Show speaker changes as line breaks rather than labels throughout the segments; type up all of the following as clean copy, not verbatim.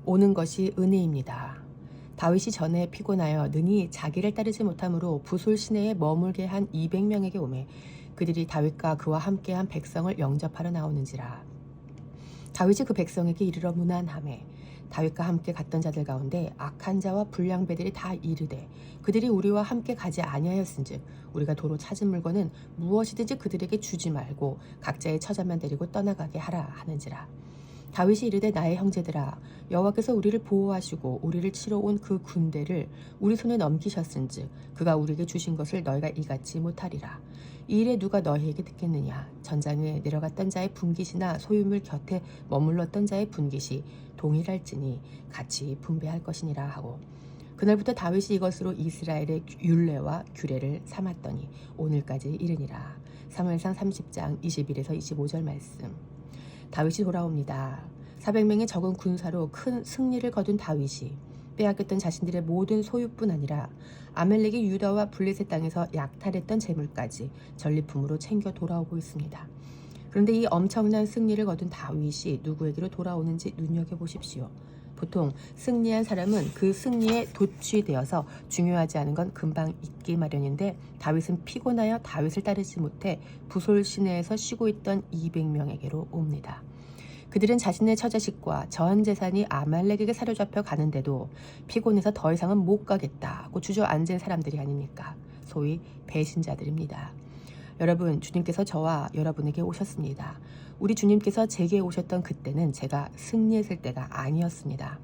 오는 것이 은혜입니다. 다윗이 전에 피곤하여 능히 자기를 따르지 못함으로 부솔 시내에 머물게 한 200명에게 오매 그들이 다윗과 그와 함께한 백성을 영접하러 나오는지라. 다윗이 그 백성에게 이르러 문안하매 다윗과 함께 갔던 자들 가운데 악한 자와 불량배들이 다 이르되 그들이 우리와 함께 가지 아니하였은즉 우리가 도로 찾은 물건은 무엇이든지 그들에게 주지 말고 각자의 처자만 데리고 떠나가게 하라 하는지라. 다윗이 이르되 나의 형제들아 여호와께서 우리를 보호하시고 우리를 치러 온 그 군대를 우리 손에 넘기셨은즉 그가 우리에게 주신 것을 너희가 이같이 못하리라. 이 일에 누가 너희에게 듣겠느냐. 전장에 내려갔던 자의 분깃이나 소유물 곁에 머물렀던 자의 분깃이 동일할지니 같이 분배할 것이니라 하고 그날부터 다윗이 이것으로 이스라엘의 율례와 규례를 삼았더니 오늘까지 이르니라. 사무엘상 30장 21에서 25절 말씀. 다윗이 돌아옵니다. 400명의 적은 군사로 큰 승리를 거둔 다윗이 빼앗겼던 자신들의 모든 소유뿐 아니라 아멜렉이 유다와 블레셋 땅에서 약탈했던 재물까지 전리품으로 챙겨 돌아오고 있습니다. 그런데 이 엄청난 승리를 거둔 다윗이 누구에게로 돌아오는지 눈여겨보십시오. 보통 승리한 사람은 그 승리에 도취되어서 중요하지 않은 건 금방 잊기 마련인데 다윗은 피곤하여 다윗을 따르지 못해 부솔 시내에서 쉬고 있던 200명에게로 옵니다. 그들은 자신의 처자식과 전 재산이 아말렉에게 사로잡혀 가는데도 피곤해서 더 이상은 못 가겠다고 주저앉은 사람들이 아닙니까? 소위 배신자들입니다. 여러분, 주님께서 저와 여러분에게 오셨습니다. 우리 주님께서 제게 오셨던 그때는 제가 승리했을 때가 아니었습니다.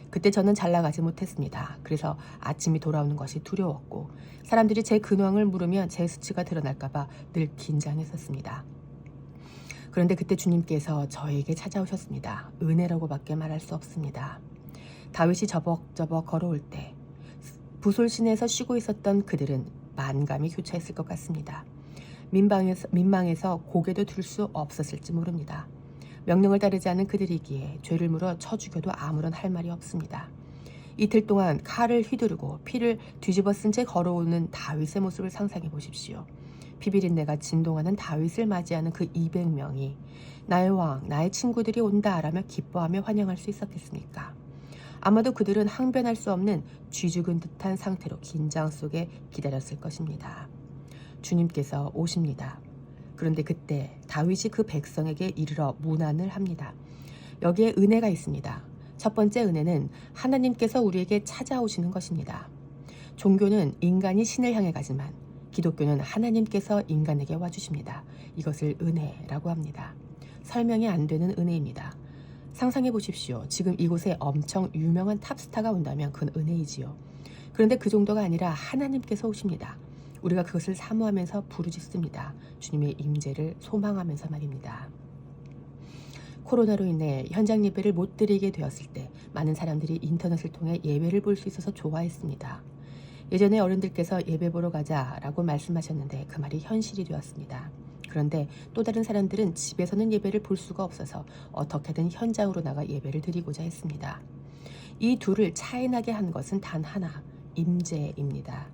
그때 저는 잘 나가지 못했습니다. 그래서 아침이 돌아오는 것이 두려웠고 사람들이 제 근황을 물으면 제 수치가 드러날까봐 늘 긴장했었습니다. 그런데 그때 주님께서 저에게 찾아오셨습니다. 은혜라고밖에 말할 수 없습니다. 다윗이 저벅저벅 걸어올 때 부솔 시내에서 쉬고 있었던 그들은 만감이 교차했을 것 같습니다. 민망해서 고개도 들 수 없었을지 모릅니다. 명령을 따르지 않은 그들이기에 죄를 물어 쳐 죽여도 아무런 할 말이 없습니다. 이틀 동안 칼을 휘두르고 피를 뒤집어 쓴 채 걸어오는 다윗의 모습을 상상해 보십시오. 피비린내가 진동하는 다윗을 맞이하는 그 200명이 나의 왕, 나의 친구들이 온다라며 기뻐하며 환영할 수 있었겠습니까? 아마도 그들은 항변할 수 없는 쥐죽은 듯한 상태로 긴장 속에 기다렸을 것입니다. 주님께서 오십니다. 그런데 그때 다윗이 그 백성에게 이르러 문안을 합니다. 여기에 은혜가 있습니다. 첫 번째 은혜는 하나님께서 우리에게 찾아오시는 것입니다. 종교는 인간이 신을 향해 가지만 기독교는 하나님께서 인간에게 와주십니다. 이것을 은혜라고 합니다. 설명이 안 되는 은혜입니다. 상상해 보십시오. 지금 이곳에 엄청 유명한 탑스타가 온다면 그건 은혜이지요. 그런데 그 정도가 아니라 하나님께서 오십니다. 우리가 그것을 사모하면서 부르짖습니다. 주님의 임재를 소망하면서 말입니다. 코로나로 인해 현장 예배를 못 드리게 되었을 때 많은 사람들이 인터넷을 통해 예배를 볼 수 있어서 좋아했습니다. 예전에 어른들께서 예배 보러 가자라고 말씀하셨는데 그 말이 현실이 되었습니다. 그런데 또 다른 사람들은 집에서는 예배를 볼 수가 없어서 어떻게든 현장으로 나가 예배를 드리고자 했습니다. 이 둘을 차이나게 한 것은 단 하나, 임재입니다.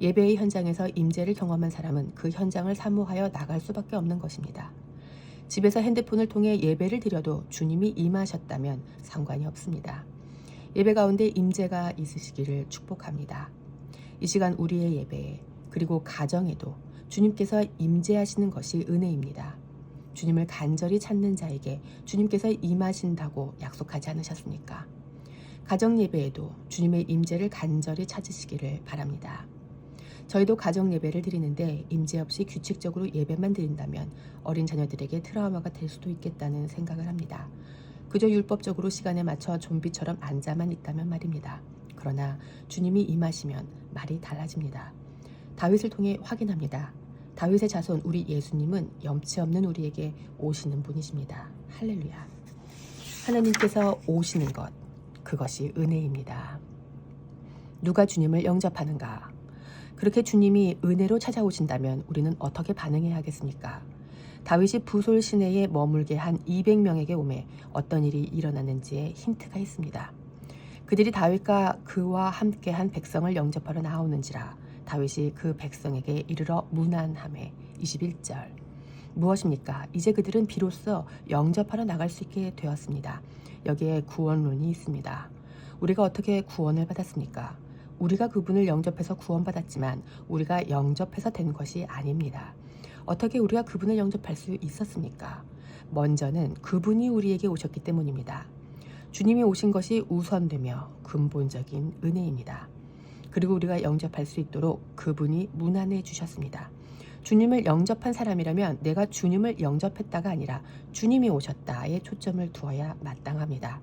예배의 현장에서 임재를 경험한 사람은 그 현장을 사모하여 나갈 수밖에 없는 것입니다. 집에서 핸드폰을 통해 예배를 드려도 주님이 임하셨다면 상관이 없습니다. 예배 가운데 임재가 있으시기를 축복합니다. 이 시간 우리의 예배에 그리고 가정에도 주님께서 임재하시는 것이 은혜입니다. 주님을 간절히 찾는 자에게 주님께서 임하신다고 약속하지 않으셨습니까? 가정 예배에도 주님의 임재를 간절히 찾으시기를 바랍니다. 저희도 가정 예배를 드리는데 임재 없이 규칙적으로 예배만 드린다면 어린 자녀들에게 트라우마가 될 수도 있겠다는 생각을 합니다. 그저 율법적으로 시간에 맞춰 좀비처럼 앉아만 있다면 말입니다. 그러나 주님이 임하시면 말이 달라집니다. 다윗을 통해 확인합니다. 다윗의 자손 우리 예수님은 염치 없는 우리에게 오시는 분이십니다. 할렐루야. 하나님께서 오시는 것, 그것이 은혜입니다. 누가 주님을 영접하는가? 그렇게 주님이 은혜로 찾아오신다면 우리는 어떻게 반응해야 하겠습니까? 다윗이 부솔 시내에 머물게 한 200명에게 오매 어떤 일이 일어났는지에 힌트가 있습니다. 그들이 다윗과 그와 함께한 백성을 영접하러 나오는지라 다윗이 그 백성에게 이르러 문안하매 21절 무엇입니까? 이제 그들은 비로소 영접하러 나갈 수 있게 되었습니다. 여기에 구원론이 있습니다. 우리가 어떻게 구원을 받았습니까? 우리가 그분을 영접해서 구원받았지만 우리가 영접해서 된 것이 아닙니다. 어떻게 우리가 그분을 영접할 수 있었습니까? 먼저는 그분이 우리에게 오셨기 때문입니다. 주님이 오신 것이 우선되며 근본적인 은혜입니다. 그리고 우리가 영접할 수 있도록 그분이 문안해 주셨습니다. 주님을 영접한 사람이라면 내가 주님을 영접했다가 아니라 주님이 오셨다에 초점을 두어야 마땅합니다.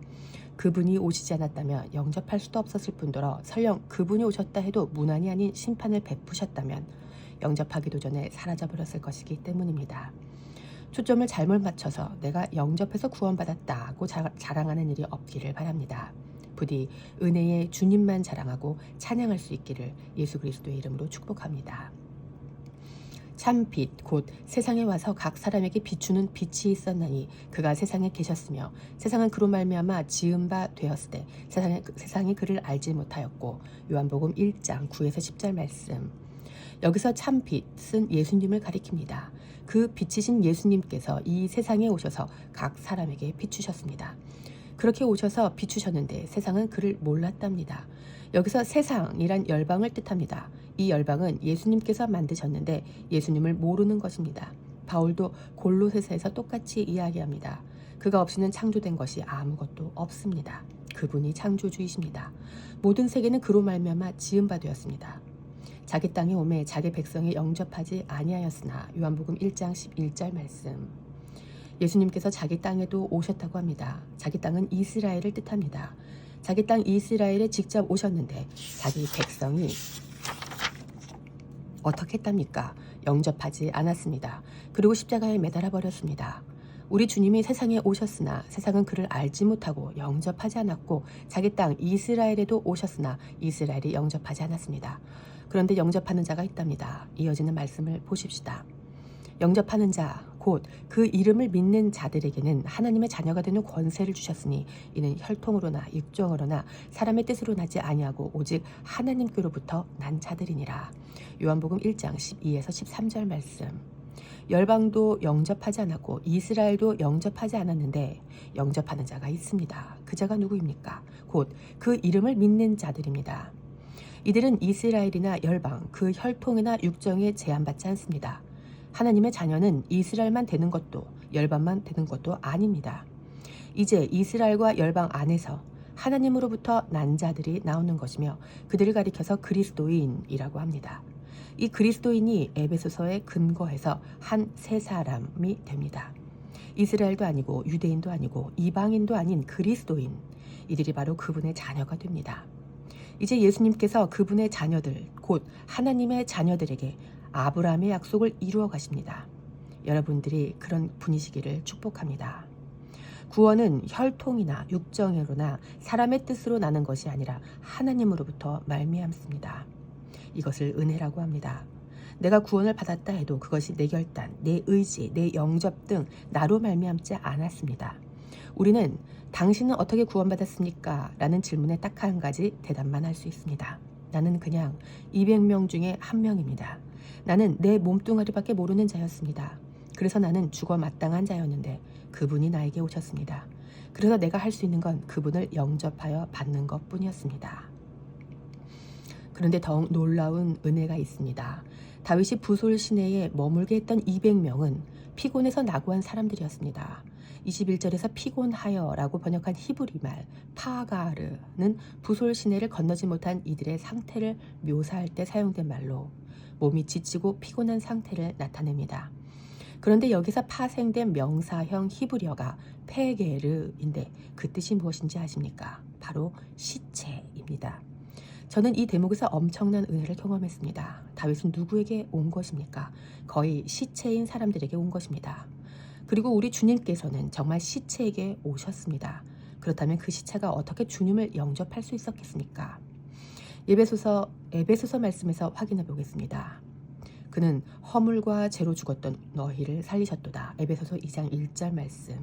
그분이 오시지 않았다면 영접할 수도 없었을 뿐더러 설령 그분이 오셨다 해도 문안이 아닌 심판을 베푸셨다면 영접하기도 전에 사라져버렸을 것이기 때문입니다. 초점을 잘못 맞춰서 내가 영접해서 구원받았다고 자랑하는 일이 없기를 바랍니다. 부디 은혜의 주님만 자랑하고 찬양할 수 있기를 예수 그리스도의 이름으로 축복합니다. 참 빛 곧 세상에 와서 각 사람에게 비추는 빛이 있었나니 그가 세상에 계셨으며 세상은 그로 말미암아 지은 바 되었으되 세상이 그를 알지 못하였고. 요한복음 1장 9에서 10절 말씀. 여기서 참 빛은 예수님을 가리킵니다. 그 빛이신 예수님께서 이 세상에 오셔서 각 사람에게 비추셨습니다. 그렇게 오셔서 비추셨는데 세상은 그를 몰랐답니다. 여기서 세상이란 열방을 뜻합니다. 이 열방은 예수님께서 만드셨는데 예수님을 모르는 것입니다. 바울도 골로새서에서 똑같이 이야기합니다. 그가 없이는 창조된 것이 아무것도 없습니다. 그분이 창조주이십니다. 모든 세계는 그로 말미암아 지은 바 되었습니다. 자기 땅에 오매 자기 백성이 영접하지 아니하였으나. 요한복음 1장 11절 말씀. 예수님께서 자기 땅에도 오셨다고 합니다. 자기 땅은 이스라엘을 뜻합니다. 자기 땅 이스라엘에 직접 오셨는데 자기 백성이 어떻게 했답니까? 영접하지 않았습니다. 그리고 십자가에 매달아 버렸습니다. 우리 주님이 세상에 오셨으나 세상은 그를 알지 못하고 영접하지 않았고 자기 땅 이스라엘에도 오셨으나 이스라엘이 영접하지 않았습니다. 그런데 영접하는 자가 있답니다. 이어지는 말씀을 보십시다. 영접하는 자, 곧 그 이름을 믿는 자들에게는 하나님의 자녀가 되는 권세를 주셨으니 이는 혈통으로나 육정으로나 사람의 뜻으로 나지 아니하고 오직 하나님께로부터 난 자들이니라. 요한복음 1장 12에서 13절 말씀. 열방도 영접하지 않았고 이스라엘도 영접하지 않았는데 영접하는 자가 있습니다. 그 자가 누구입니까? 곧 그 이름을 믿는 자들입니다. 이들은 이스라엘이나 열방, 그 혈통이나 육정에 제한받지 않습니다. 하나님의 자녀는 이스라엘만 되는 것도 열방만 되는 것도 아닙니다. 이제 이스라엘과 열방 안에서 하나님으로부터 난 자들이 나오는 것이며 그들을 가리켜서 그리스도인이라고 합니다. 이 그리스도인이 에베소서에 근거해서 한 세 사람이 됩니다. 이스라엘도 아니고 유대인도 아니고 이방인도 아닌 그리스도인, 이들이 바로 그분의 자녀가 됩니다. 이제 예수님께서 그분의 자녀들, 곧 하나님의 자녀들에게 아브라함의 약속을 이루어 가십니다. 여러분들이 그런 분이시기를 축복합니다. 구원은 혈통이나 육정으로나 사람의 뜻으로 나는 것이 아니라 하나님으로부터 말미암습니다. 이것을 은혜라고 합니다. 내가 구원을 받았다 해도 그것이 내 결단, 내 의지, 내 영접 등 나로 말미암지 않았습니다. 우리는 당신은 어떻게 구원받았습니까? 라는 질문에 딱 한 가지 대답만 할 수 있습니다. 나는 그냥 200명 중에 한 명입니다. 나는 내 몸뚱아리밖에 모르는 자였습니다. 그래서 나는 죽어 마땅한 자였는데 그분이 나에게 오셨습니다. 그래서 내가 할 수 있는 건 그분을 영접하여 받는 것뿐이었습니다. 그런데 더욱 놀라운 은혜가 있습니다. 다윗이 부솔 시내에 머물게 했던 200명은 피곤해서 낙오한 사람들이었습니다. 21절에서 피곤하여라고 번역한 히브리 말 파가르는 부솔 시내를 건너지 못한 이들의 상태를 묘사할 때 사용된 말로 몸이 지치고 피곤한 상태를 나타냅니다. 그런데 여기서 파생된 명사형 히브리어가 페게르인데 그 뜻이 무엇인지 아십니까? 바로 시체입니다. 저는 이 대목에서 엄청난 은혜를 경험했습니다. 다윗은 누구에게 온 것입니까? 거의 시체인 사람들에게 온 것입니다. 그리고 우리 주님께서는 정말 시체에게 오셨습니다. 그렇다면 그 시체가 어떻게 주님을 영접할 수 있었겠습니까? 에베소서 말씀에서 확인해 보겠습니다. 그는 허물과 죄로 죽었던 너희를 살리셨도다. 에베소서 2장 1절 말씀.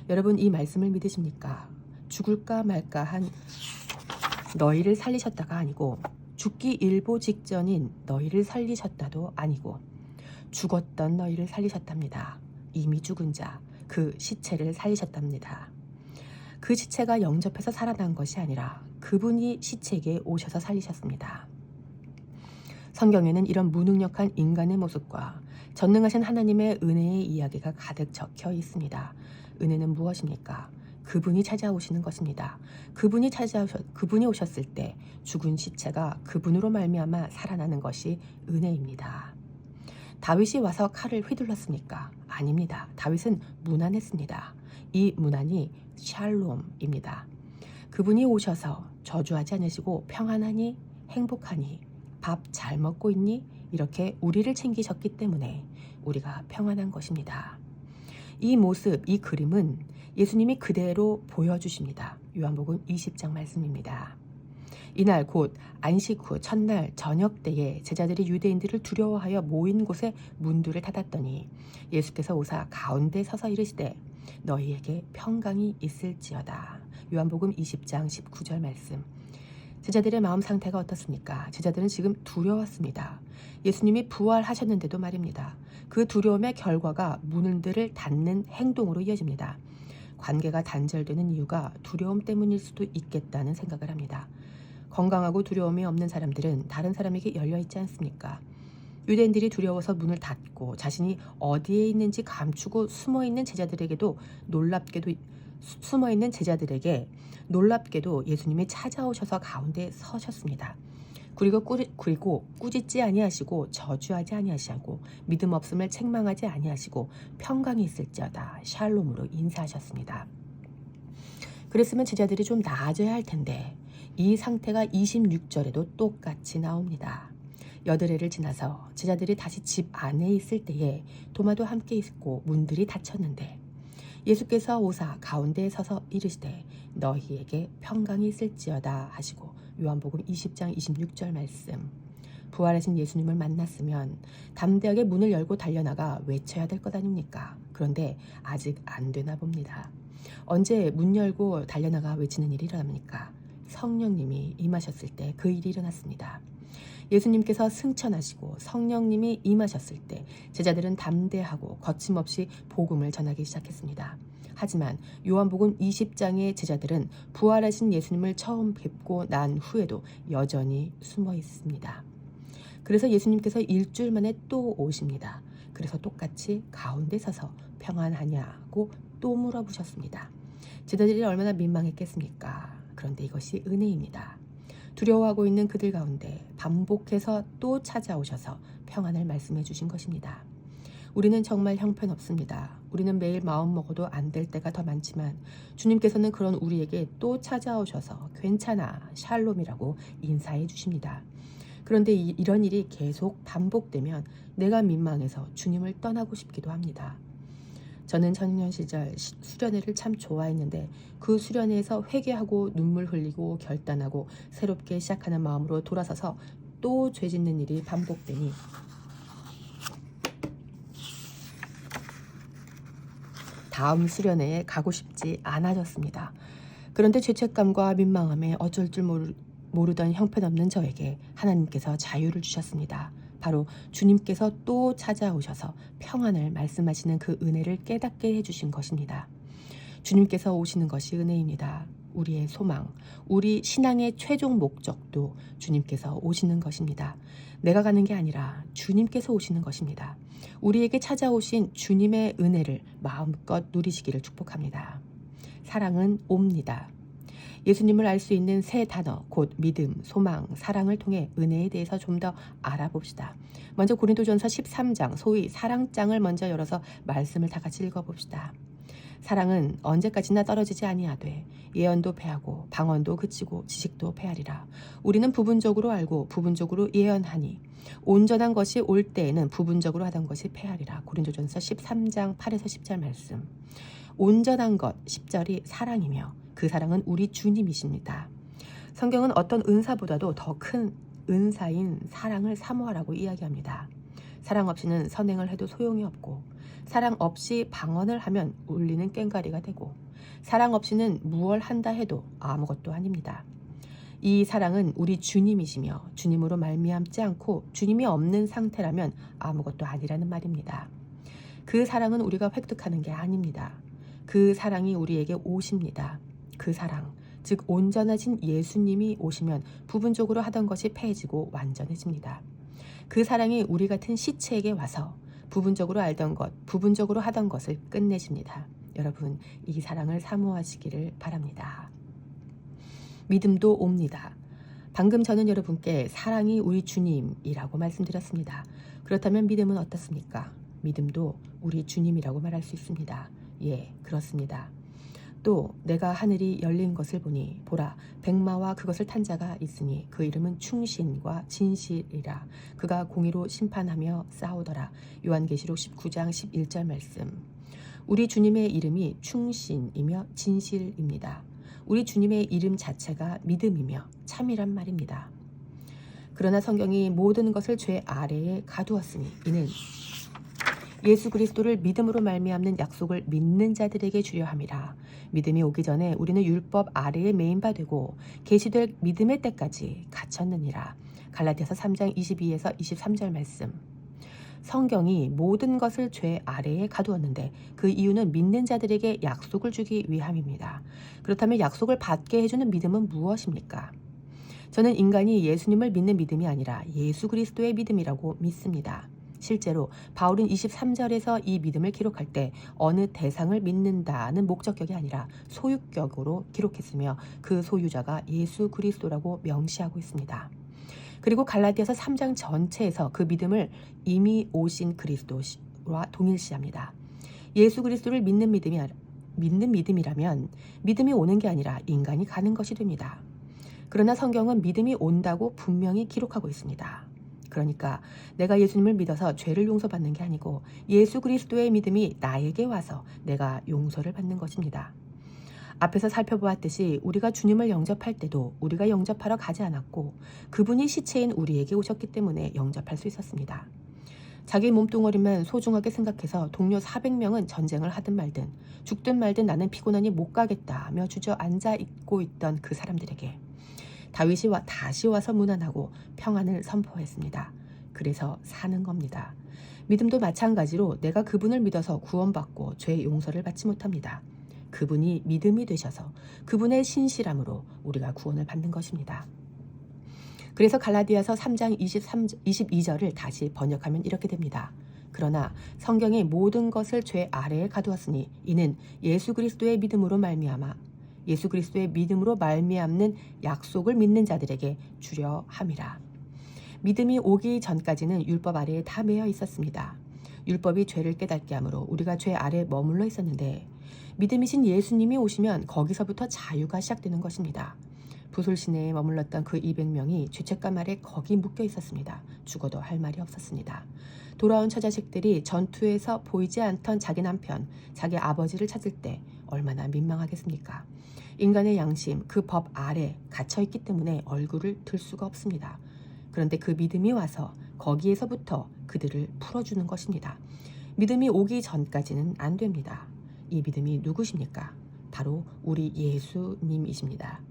여러분 이 말씀을 믿으십니까? 죽을까 말까 한 너희를 살리셨다가 아니고 죽기 일보 직전인 너희를 살리셨다도 아니고 죽었던 너희를 살리셨답니다. 이미 죽은 자, 그 시체를 살리셨답니다. 그 시체가 영접해서 살아난 것이 아니라 그분이 시체에게 오셔서 살리셨습니다. 성경에는 이런 무능력한 인간의 모습과 전능하신 하나님의 은혜의 이야기가 가득 적혀 있습니다. 은혜는 무엇입니까? 그분이 찾아오시는 것입니다. 그분이 오셨을 때 죽은 시체가 그분으로 말미암아 살아나는 것이 은혜입니다. 다윗이 와서 칼을 휘둘렀습니까? 아닙니다. 다윗은 문안했습니다. 이 문안이 샬롬입니다. 그분이 오셔서 저주하지 않으시고 평안하니 행복하니 밥 잘 먹고 있니? 이렇게 우리를 챙기셨기 때문에 우리가 평안한 것입니다. 이 모습, 이 그림은 예수님이 그대로 보여주십니다. 요한복음 20장 말씀입니다. 이날 곧 안식 후 첫날 저녁 때에 제자들이 유대인들을 두려워하여 모인 곳에 문들을 닫았더니 예수께서 오사 가운데 서서 이르시되 너희에게 평강이 있을지어다. 요한복음 20장 19절 말씀. 제자들의 마음 상태가 어떻습니까? 제자들은 지금 두려웠습니다. 예수님이 부활하셨는데도 말입니다. 그 두려움의 결과가 문들을 닫는 행동으로 이어집니다. 관계가 단절되는 이유가 두려움 때문일 수도 있겠다는 생각을 합니다. 건강하고 두려움이 없는 사람들은 다른 사람에게 열려있지 않습니까? 유대인들이 두려워서 문을 닫고 자신이 어디에 있는지 감추고 숨어있는 제자들에게도 놀랍게도 예수님이 찾아오셔서 가운데 서셨습니다. 그리고 꾸짖지 아니하시고 저주하지 아니하시고 믿음 없음을 책망하지 아니하시고 평강이 있을지어다 샬롬으로 인사하셨습니다. 그랬으면 제자들이 좀 나아져야 할 텐데 이 상태가 26절에도 똑같이 나옵니다. 여드레를 지나서 제자들이 다시 집 안에 있을 때에 도마도 함께 있고 문들이 닫혔는데 예수께서 오사 가운데에 서서 이르시되 너희에게 평강이 있을지어다 하시고 요한복음 20장 26절 말씀. 부활하신 예수님을 만났으면 담대하게 문을 열고 달려나가 외쳐야 될 것 아닙니까? 그런데 아직 안 되나 봅니다. 언제 문 열고 달려나가 외치는 일이 일어납니까? 성령님이 임하셨을 때 그 일이 일어났습니다. 예수님께서 승천하시고 성령님이 임하셨을 때 제자들은 담대하고 거침없이 복음을 전하기 시작했습니다. 하지만 요한복음 20장의 제자들은 부활하신 예수님을 처음 뵙고 난 후에도 여전히 숨어 있습니다. 그래서 예수님께서 일주일 만에 또 오십니다. 그래서 똑같이 가운데 서서 평안하냐고 또 물어보셨습니다. 제자들이 얼마나 민망했겠습니까? 그런데 이것이 은혜입니다. 두려워하고 있는 그들 가운데 반복해서 또 찾아오셔서 평안을 말씀해 주신 것입니다. 우리는 정말 형편없습니다. 우리는 매일 마음 먹어도 안 될 때가 더 많지만 주님께서는 그런 우리에게 또 찾아오셔서 괜찮아 샬롬이라고 인사해 주십니다. 그런데 이런 일이 계속 반복되면 내가 민망해서 주님을 떠나고 싶기도 합니다. 저는 청년 시절 수련회를 참 좋아했는데 그 수련회에서 회개하고 눈물 흘리고 결단하고 새롭게 시작하는 마음으로 돌아서서 또 죄 짓는 일이 반복되니 다음 수련회에 가고 싶지 않아졌습니다. 그런데 죄책감과 민망함에 어쩔 줄 모르던 형편없는 저에게 하나님께서 자유를 주셨습니다. 바로 주님께서 또 찾아오셔서 평안을 말씀하시는 그 은혜를 깨닫게 해주신 것입니다. 주님께서 오시는 것이 은혜입니다. 우리의 소망, 우리 신앙의 최종 목적도 주님께서 오시는 것입니다. 내가 가는 게 아니라 주님께서 오시는 것입니다. 우리에게 찾아오신 주님의 은혜를 마음껏 누리시기를 축복합니다. 사랑은 옵니다. 예수님을 알 수 있는 세 단어, 곧 믿음, 소망, 사랑을 통해 은혜에 대해서 좀 더 알아봅시다. 먼저 고린도전서 13장, 소위 사랑장을 먼저 열어서 말씀을 다 같이 읽어봅시다. 사랑은 언제까지나 떨어지지 아니하되 예언도 패하고 방언도 그치고 지식도 패하리라. 우리는 부분적으로 알고 부분적으로 예언하니 온전한 것이 올 때에는 부분적으로 하던 것이 패하리라. 고린도전서 13장 8에서 10절 말씀. 온전한 것 10절이 사랑이며 그 사랑은 우리 주님이십니다. 성경은 어떤 은사보다도 더 큰 은사인 사랑을 사모하라고 이야기합니다. 사랑 없이는 선행을 해도 소용이 없고 사랑 없이 방언을 하면 울리는 꽹과리가 되고 사랑 없이는 무얼 한다 해도 아무것도 아닙니다. 이 사랑은 우리 주님이시며 주님으로 말미암지 않고 주님이 없는 상태라면 아무것도 아니라는 말입니다. 그 사랑은 우리가 획득하는 게 아닙니다. 그 사랑이 우리에게 오십니다. 그 사랑, 즉 온전하신 예수님이 오시면 부분적으로 하던 것이 패해지고 완전해집니다. 그 사랑이 우리 같은 시체에게 와서 부분적으로 알던 것, 부분적으로 하던 것을 끝내십니다. 여러분, 이 사랑을 사모하시기를 바랍니다. 믿음도 옵니다. 방금 저는 여러분께 사랑이 우리 주님이라고 말씀드렸습니다. 그렇다면 믿음은 어떻습니까? 믿음도 우리 주님이라고 말할 수 있습니다. 예, 그렇습니다. 또 내가 하늘이 열린 것을 보니 보라 백마와 그것을 탄 자가 있으니 그 이름은 충신과 진실이라. 그가 공의로 심판하며 싸우더라. 요한계시록 19장 11절 말씀. 우리 주님의 이름이 충신이며 진실입니다. 우리 주님의 이름 자체가 믿음이며 참이란 말입니다. 그러나 성경이 모든 것을 죄 아래에 가두었으니 이는 예수 그리스도를 믿음으로 말미암는 약속을 믿는 자들에게 주려 함이라. 믿음이 오기 전에 우리는 율법 아래에 매인 바 되고 계시될 믿음의 때까지 갇혔느니라. 갈라디아서 3장 22에서 23절 말씀. 성경이 모든 것을 죄 아래에 가두었는데 그 이유는 믿는 자들에게 약속을 주기 위함입니다. 그렇다면 약속을 받게 해주는 믿음은 무엇입니까? 저는 인간이 예수님을 믿는 믿음이 아니라 예수 그리스도의 믿음이라고 믿습니다. 실제로 바울은 23절에서 이 믿음을 기록할 때 어느 대상을 믿는다는 목적격이 아니라 소유격으로 기록했으며 그 소유자가 예수 그리스도라고 명시하고 있습니다. 그리고 갈라디아서 3장 전체에서 그 믿음을 이미 오신 그리스도와 동일시합니다. 예수 그리스도를 믿는 믿음이라면 믿음이 오는 게 아니라 인간이 가는 것이 됩니다. 그러나 성경은 믿음이 온다고 분명히 기록하고 있습니다. 그러니까 내가 예수님을 믿어서 죄를 용서받는 게 아니고 예수 그리스도의 믿음이 나에게 와서 내가 용서를 받는 것입니다. 앞에서 살펴보았듯이 우리가 주님을 영접할 때도 우리가 영접하러 가지 않았고 그분이 시체인 우리에게 오셨기 때문에 영접할 수 있었습니다. 자기 몸뚱어리만 소중하게 생각해서 동료 400명은 전쟁을 하든 말든 죽든 말든 나는 피곤하니 못 가겠다며 주저앉아 있고 있던 그 사람들에게 다윗이 다시 와서 문안하고 평안을 선포했습니다. 그래서 사는 겁니다. 믿음도 마찬가지로 내가 그분을 믿어서 구원받고 죄 용서를 받지 못합니다. 그분이 믿음이 되셔서 그분의 신실함으로 우리가 구원을 받는 것입니다. 그래서 갈라디아서 3장 22절을 다시 번역하면 이렇게 됩니다. 그러나 성경이 모든 것을 죄 아래에 가두었으니 이는 예수 그리스도의 믿음으로 말미암는 약속을 믿는 자들에게 주려 함이라. 믿음이 오기 전까지는 율법 아래에 다 매여 있었습니다. 율법이 죄를 깨닫게 하므로 우리가 죄 아래 머물러 있었는데 믿음이신 예수님이 오시면 거기서부터 자유가 시작되는 것입니다. 부솔 시내에 머물렀던 그 200명이 죄책감 아래 거기 묶여 있었습니다. 죽어도 할 말이 없었습니다. 돌아온 처자식들이 전투에서 보이지 않던 자기 남편, 자기 아버지를 찾을 때 얼마나 민망하겠습니까? 인간의 양심, 그 법 아래 갇혀있기 때문에 얼굴을 들 수가 없습니다. 그런데 그 믿음이 와서 거기에서부터 그들을 풀어주는 것입니다. 믿음이 오기 전까지는 안 됩니다. 이 믿음이 누구십니까? 바로 우리 예수님이십니다.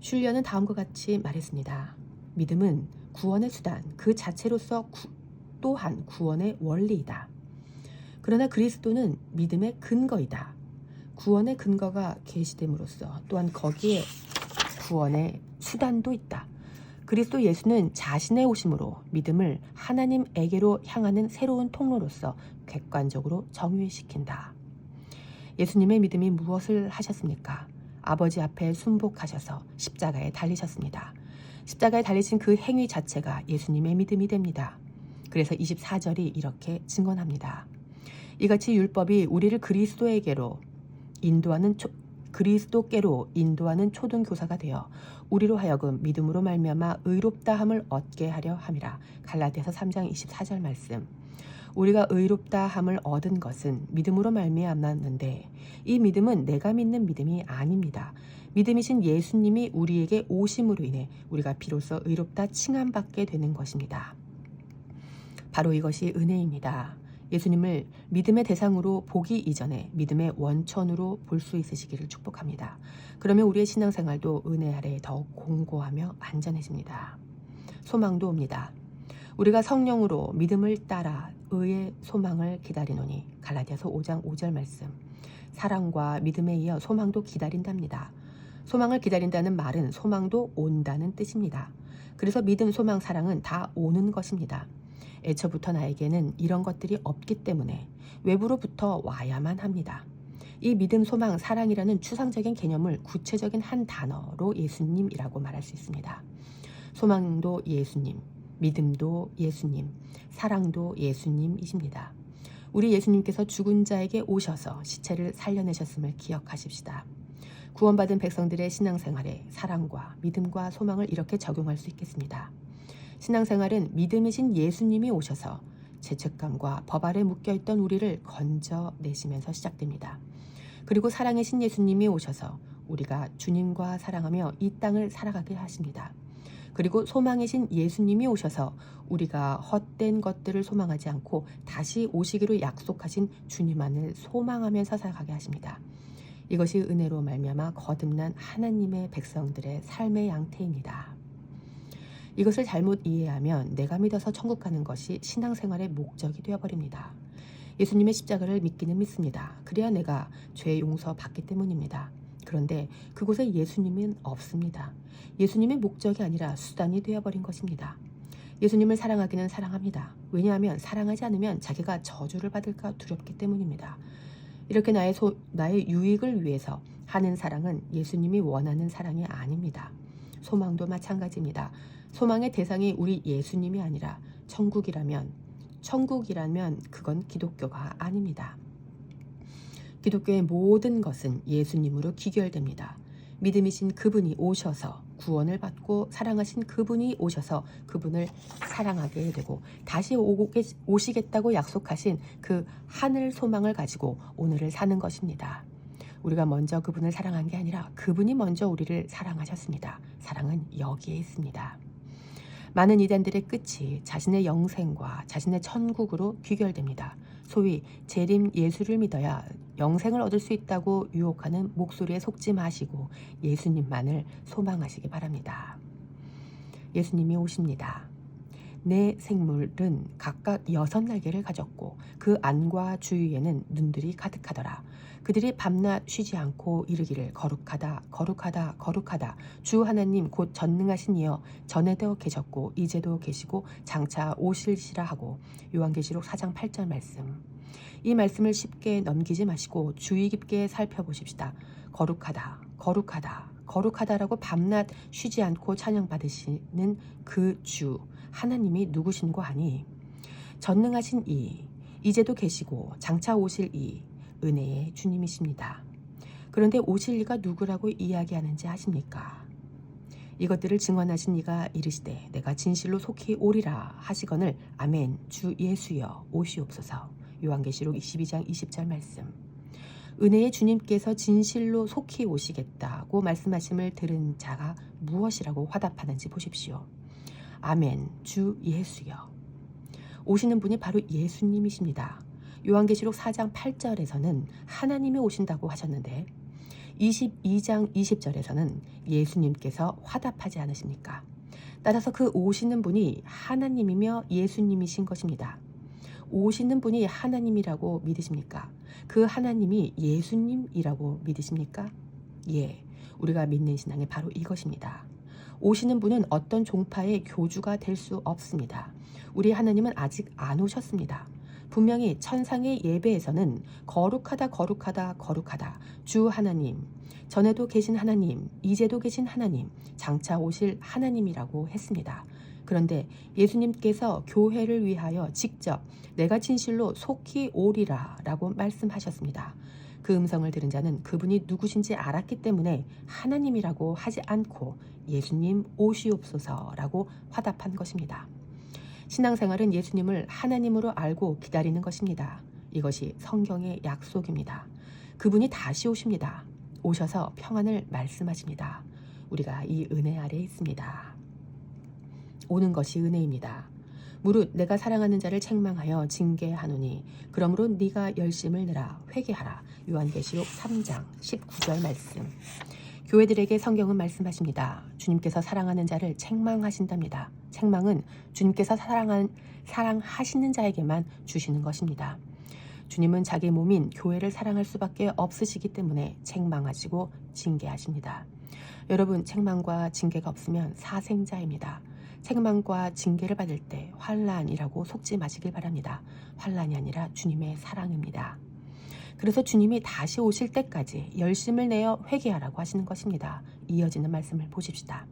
슐려는 다음과 같이 말했습니다. 믿음은 구원의 수단, 그 자체로서 또한 구원의 원리이다. 그러나 그리스도는 믿음의 근거이다. 구원의 근거가 계시됨으로써 또한 거기에 구원의 수단도 있다. 그리스도 예수는 자신의 오심으로 믿음을 하나님에게로 향하는 새로운 통로로서 객관적으로 정의시킨다. 예수님의 믿음이 무엇을 하셨습니까? 아버지 앞에 순복하셔서 십자가에 달리셨습니다. 십자가에 달리신 그 행위 자체가 예수님의 믿음이 됩니다. 그래서 24절이 이렇게 증언합니다. 이같이 율법이 우리를 그리스도께로 인도하는 초등교사가 되어 우리로 하여금 믿음으로 말미암아 의롭다함을 얻게 하려 함이라. 갈라디아서 3장 24절 말씀. 우리가 의롭다함을 얻은 것은 믿음으로 말미암았는데 이 믿음은 내가 믿는 믿음이 아닙니다. 믿음이신 예수님이 우리에게 오심으로 인해 우리가 비로소 의롭다 칭함받게 되는 것입니다. 바로 이것이 은혜입니다. 예수님을 믿음의 대상으로 보기 이전에 믿음의 원천으로 볼 수 있으시기를 축복합니다. 그러면 우리의 신앙생활도 은혜 아래 더욱 공고하며 안전해집니다. 소망도 옵니다. 우리가 성령으로 믿음을 따라 의의 소망을 기다리노니 갈라디아서 5장 5절 말씀. 사랑과 믿음에 이어 소망도 기다린답니다. 소망을 기다린다는 말은 소망도 온다는 뜻입니다. 그래서 믿음, 소망, 사랑은 다 오는 것입니다. 애초부터 나에게는 이런 것들이 없기 때문에 외부로부터 와야만 합니다. 이 믿음, 소망, 사랑이라는 추상적인 개념을 구체적인 한 단어로 예수님이라고 말할 수 있습니다. 소망도 예수님, 믿음도 예수님, 사랑도 예수님이십니다. 우리 예수님께서 죽은 자에게 오셔서 시체를 살려내셨음을 기억하십시다. 구원받은 백성들의 신앙생활에 사랑과 믿음과 소망을 이렇게 적용할 수 있겠습니다. 신앙생활은 믿음이신 예수님이 오셔서 죄책감과 법 아래 묶여있던 우리를 건져내시면서 시작됩니다. 그리고 사랑이신 예수님이 오셔서 우리가 주님과 사랑하며 이 땅을 살아가게 하십니다. 그리고 소망이신 예수님이 오셔서 우리가 헛된 것들을 소망하지 않고 다시 오시기로 약속하신 주님만을 소망하면서 살아가게 하십니다. 이것이 은혜로 말미암아 거듭난 하나님의 백성들의 삶의 양태입니다. 이것을 잘못 이해하면 내가 믿어서 천국 가는 것이 신앙생활의 목적이 되어버립니다. 예수님의 십자가를 믿기는 믿습니다. 그래야 내가 죄 용서 받기 때문입니다. 그런데 그곳에 예수님은 없습니다. 예수님의 목적이 아니라 수단이 되어버린 것입니다. 예수님을 사랑하기는 사랑합니다. 왜냐하면 사랑하지 않으면 자기가 저주를 받을까 두렵기 때문입니다. 이렇게 나의 유익을 위해서 하는 사랑은 예수님이 원하는 사랑이 아닙니다. 소망도 마찬가지입니다. 소망의 대상이 우리 예수님이 아니라 천국이라면 그건 기독교가 아닙니다. 기독교의 모든 것은 예수님으로 기결됩니다. 믿음이신 그분이 오셔서 구원을 받고 사랑하신 그분이 오셔서 그분을 사랑하게 되고 다시 오시겠다고 약속하신 그 하늘 소망을 가지고 오늘을 사는 것입니다. 우리가 먼저 그분을 사랑한 게 아니라 그분이 먼저 우리를 사랑하셨습니다. 사랑은 여기에 있습니다. 많은 이단들의 끝이 자신의 영생과 자신의 천국으로 귀결됩니다. 소위 재림 예수를 믿어야 영생을 얻을 수 있다고 유혹하는 목소리에 속지 마시고 예수님만을 소망하시기 바랍니다. 예수님이 오십니다. 내 생물은 각각 6날개를 가졌고 그 안과 주위에는 눈들이 가득하더라. 그들이 밤낮 쉬지 않고 이르기를 거룩하다 거룩하다 거룩하다 주 하나님 곧 전능하신 이여 전에도 계셨고 이제도 계시고 장차 오실시라 하고. 요한계시록 4장 8절 말씀. 이 말씀을 쉽게 넘기지 마시고 주의 깊게 살펴보십시다. 거룩하다 거룩하다 거룩하다라고 밤낮 쉬지 않고 찬양받으시는 그 주 하나님이 누구신고 하니 전능하신 이, 이제도 계시고 장차 오실 이 은혜의 주님이십니다. 그런데 오실 이가 누구라고 이야기하는지 아십니까? 이것들을 증언하신 이가 이르시되 내가 진실로 속히 오리라 하시거늘 아멘 주 예수여 오시옵소서. 요한계시록 22장 20절 말씀. 은혜의 주님께서 진실로 속히 오시겠다고 말씀하심을 들은 자가 무엇이라고 화답하는지 보십시오. 아멘 주 예수여. 오시는 분이 바로 예수님이십니다. 요한계시록 4장 8절에서는 하나님이 오신다고 하셨는데 22장 20절에서는 예수님께서 화답하지 않으십니까? 따라서 그 오시는 분이 하나님이며 예수님이신 것입니다. 오시는 분이 하나님이라고 믿으십니까? 그 하나님이 예수님이라고 믿으십니까? 예, 우리가 믿는 신앙이 바로 이것입니다. 오시는 분은 어떤 종파의 교주가 될 수 없습니다. 우리 하나님은 아직 안 오셨습니다. 분명히 천상의 예배에서는 거룩하다 거룩하다 거룩하다 주 하나님, 전에도 계신 하나님, 이제도 계신 하나님, 장차 오실 하나님이라고 했습니다. 그런데 예수님께서 교회를 위하여 직접 내가 진실로 속히 오리라 라고 말씀하셨습니다. 그 음성을 들은 자는 그분이 누구신지 알았기 때문에 하나님이라고 하지 않고 예수님 오시옵소서라고 화답한 것입니다. 신앙생활은 예수님을 하나님으로 알고 기다리는 것입니다. 이것이 성경의 약속입니다. 그분이 다시 오십니다. 오셔서 평안을 말씀하십니다. 우리가 이 은혜 아래에 있습니다. 오는 것이 은혜입니다. 무릇 내가 사랑하는 자를 책망하여 징계하노니 그러므로 네가 열심을 내라 회개하라. 요한계시록 3장 19절 말씀. 교회들에게 성경은 말씀하십니다. 주님께서 사랑하는 자를 책망하신답니다. 책망은 주님께서 사랑하시는 자에게만 주시는 것입니다. 주님은 자기 몸인 교회를 사랑할 수밖에 없으시기 때문에 책망하시고 징계하십니다. 여러분, 책망과 징계가 없으면 사생자입니다. 책망과 징계를 받을 때 환난이라고 속지 마시길 바랍니다. 환난이 아니라 주님의 사랑입니다. 그래서 주님이 다시 오실 때까지 열심을 내어 회개하라고 하시는 것입니다. 이어지는 말씀을 보십시다.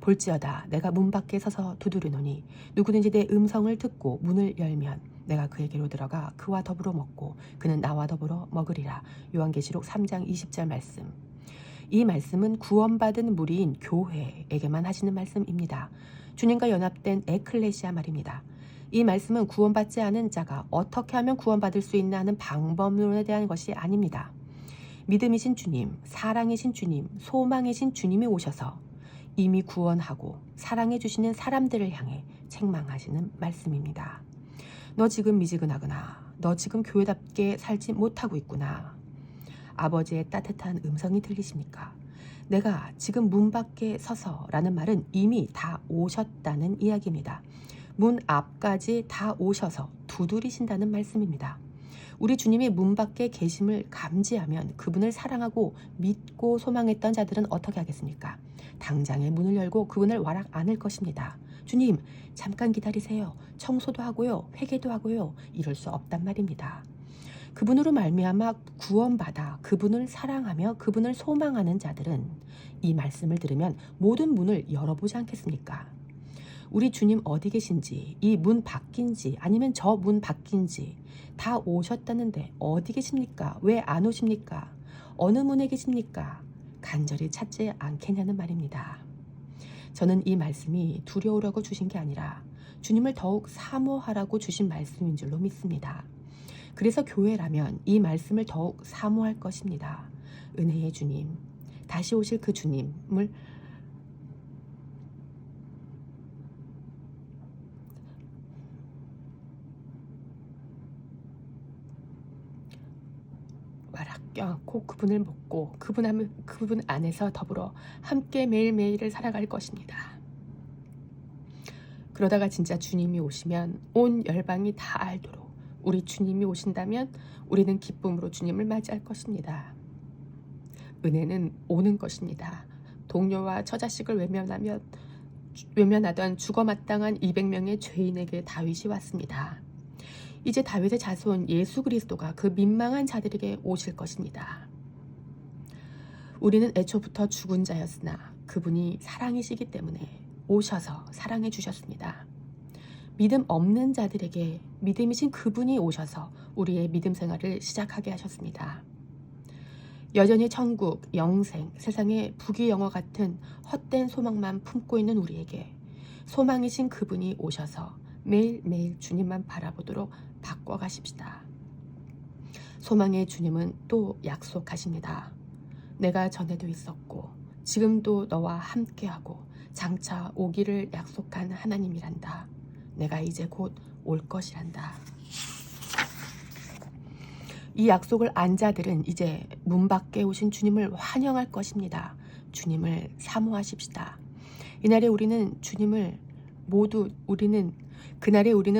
볼지어다 내가 문 밖에 서서 두드리노니 누구든지 내 음성을 듣고 문을 열면 내가 그에게로 들어가 그와 더불어 먹고 그는 나와 더불어 먹으리라. 요한계시록 3장 20절 말씀. 이 말씀은 구원받은 무리인 교회에게만 하시는 말씀입니다. 주님과 연합된 에클레시아 말입니다. 이 말씀은 구원받지 않은 자가 어떻게 하면 구원받을 수 있나 하는 방법론에 대한 것이 아닙니다. 믿음이신 주님, 사랑이신 주님, 소망이신 주님이 오셔서 이미 구원하고 사랑해 주시는 사람들을 향해 책망하시는 말씀입니다. 너 지금 미지근하구나. 너 지금 교회답게 살지 못하고 있구나. 아버지의 따뜻한 음성이 들리십니까? 내가 지금 문 밖에 서서 라는 말은 이미 다 오셨다는 이야기입니다. 문 앞까지 다 오셔서 두드리신다는 말씀입니다. 우리 주님이 문 밖에 계심을 감지하면 그분을 사랑하고 믿고 소망했던 자들은 어떻게 하겠습니까? 당장에 문을 열고 그분을 와락 안을 것입니다. 주님, 잠깐 기다리세요. 청소도 하고요. 회개도 하고요. 이럴 수 없단 말입니다. 그분으로 말미암아 구원받아 그분을 사랑하며 그분을 소망하는 자들은 이 말씀을 들으면 모든 문을 열어보지 않겠습니까? 우리 주님 어디 계신지, 이 문 밖인지 아니면 저 문 밖인지 다 오셨다는데 어디 계십니까? 왜 안 오십니까? 어느 문에 계십니까? 간절히 찾지 않겠냐는 말입니다. 저는 이 말씀이 두려우라고 주신 게 아니라 주님을 더욱 사모하라고 주신 말씀인 줄로 믿습니다. 그래서 교회라면 이 말씀을 더욱 사모할 것입니다. 은혜의 주님, 다시 오실 그 주님을 와락 껴안고 그분을 먹고 그분 안에서 더불어 함께 매일매일을 살아갈 것입니다. 그러다가 진짜 주님이 오시면 온 열방이 다 알도록 우리 주님이 오신다면 우리는 기쁨으로 주님을 맞이할 것입니다. 은혜는 오는 것입니다. 동료와 처자식을 외면하던 죽어마땅한 200명의 죄인에게 다윗이 왔습니다. 이제 다윗의 자손 예수 그리스도가 그 민망한 자들에게 오실 것입니다. 우리는 애초부터 죽은 자였으나 그분이 사랑이시기 때문에 오셔서 사랑해 주셨습니다. 믿음 없는 자들에게 믿음이신 그분이 오셔서 우리의 믿음 생활을 시작하게 하셨습니다. 여전히 천국, 영생, 세상의 부귀영화 같은 헛된 소망만 품고 있는 우리에게 소망이신 그분이 오셔서 매일매일 주님만 바라보도록 바꿔가십시다. 소망의 주님은 또 약속하십니다. 내가 전에도 있었고 지금도 너와 함께하고 장차 오기를 약속한 하나님이란다. 내가 이제 곧 올 것이란다. 이 약속을 안 자들은 이제 문 밖에 오신 주님을 환영할 것입니다. 주님을 사모하십시다. 그날에 우리는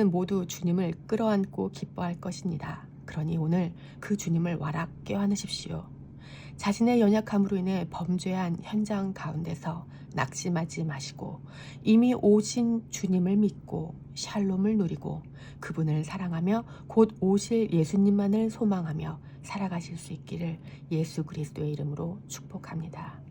모두 주님을 끌어안고 기뻐할 것입니다. 그러니 오늘 그 주님을 와락 껴안으십시오. 자신의 연약함으로 인해 범죄한 현장 가운데서 낙심하지 마시고 이미 오신 주님을 믿고 샬롬을 누리고 그분을 사랑하며 곧 오실 예수님만을 소망하며 살아가실 수 있기를 예수 그리스도의 이름으로 축복합니다.